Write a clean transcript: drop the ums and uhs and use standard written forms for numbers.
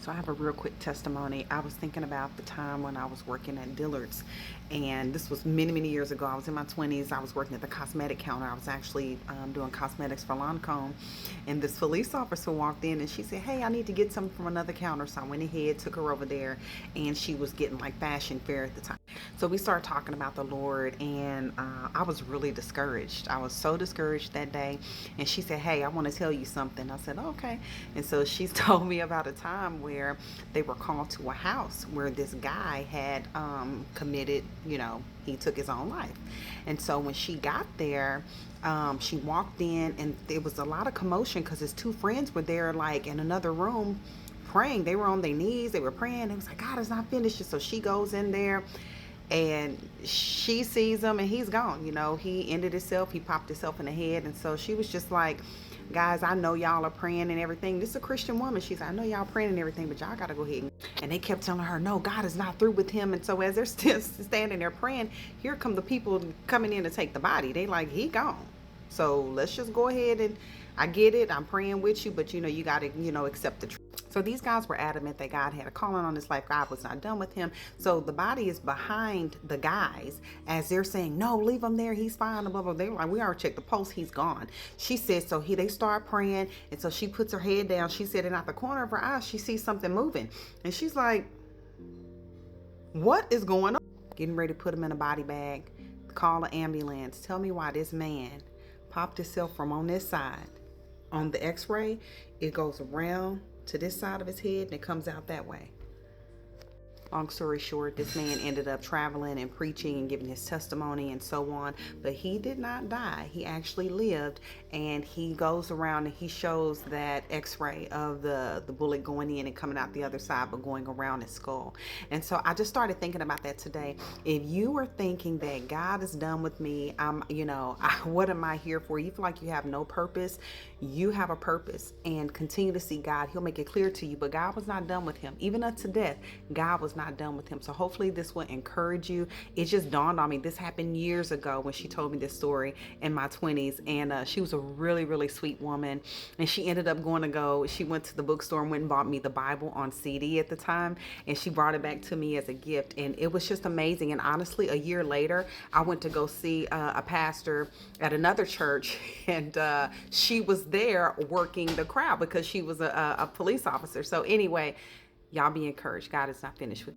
So I have a real quick testimony. I was thinking about the time when I was working at Dillard's, and this was many, many years ago. I was in my 20s. I was working at the cosmetic counter. I was actually doing cosmetics for Lancome, and this police officer walked in and she said, "Hey, I need to get something from another counter." So I went ahead, took her over there, and she was getting like fashion fair at the time. So we started talking about the Lord, and I was really discouraged. I was so discouraged that day, and she said, "Hey, I want to tell you something." I said, "Okay." And so she told me about a time where they were called to a house where this guy had committed, he took his own life. And so when she got there, she walked in and there was a lot of commotion because his two friends were there, like in another room praying. They were on their knees, they were praying. It was like, God is not finished. So she goes in there and she sees him and he's gone. He ended himself, he popped himself in the head. And so she was just like, "Guys, I know y'all are praying and everything." This is a Christian woman. She said, "I know y'all praying and everything, but y'all got to go ahead." And they kept telling her, "No, God is not through with him." And so as they're still standing there praying, here come the people coming in to take the body. They like, "He gone. So let's just go ahead and I get it. I'm praying with you, but you got to, accept the truth." So these guys were adamant that God had a calling on his life. God was not done with him. So the body is behind the guys as they're saying, "No, leave him there. He's fine." Blah, blah. They were like, "We already checked the pulse. He's gone." She said, they start praying. And so she puts her head down. She said, and out the corner of her eye, she sees something moving. And she's like, "What is going on?" Getting ready to put him in a body bag, call an ambulance. Tell me why this man popped himself from on this side. On the x-ray, it goes around to this side of his head and it comes out that way. Long story short, this man ended up traveling and preaching and giving his testimony and so on, but he did not die. He actually lived, and he goes around and he shows that x-ray of the bullet going in and coming out the other side, but going around his skull. And so I just started thinking about that today. If you are thinking that God is done with me, what am I here for? You feel like you have no purpose. You have a purpose, and continue to see God. He'll make it clear to you, but God was not done with him. Even unto death, God was not done with him. So hopefully this will encourage you. It just dawned on me. This happened years ago when she told me this story in my 20s. And she was a really, really sweet woman. And she ended up she went to the bookstore and went and bought me the Bible on CD at the time. And she brought it back to me as a gift. And it was just amazing. And honestly, a year later, I went to go see a pastor at another church. And she was there working the crowd because she was a police officer. So anyway, y'all be encouraged. God is not finished with you.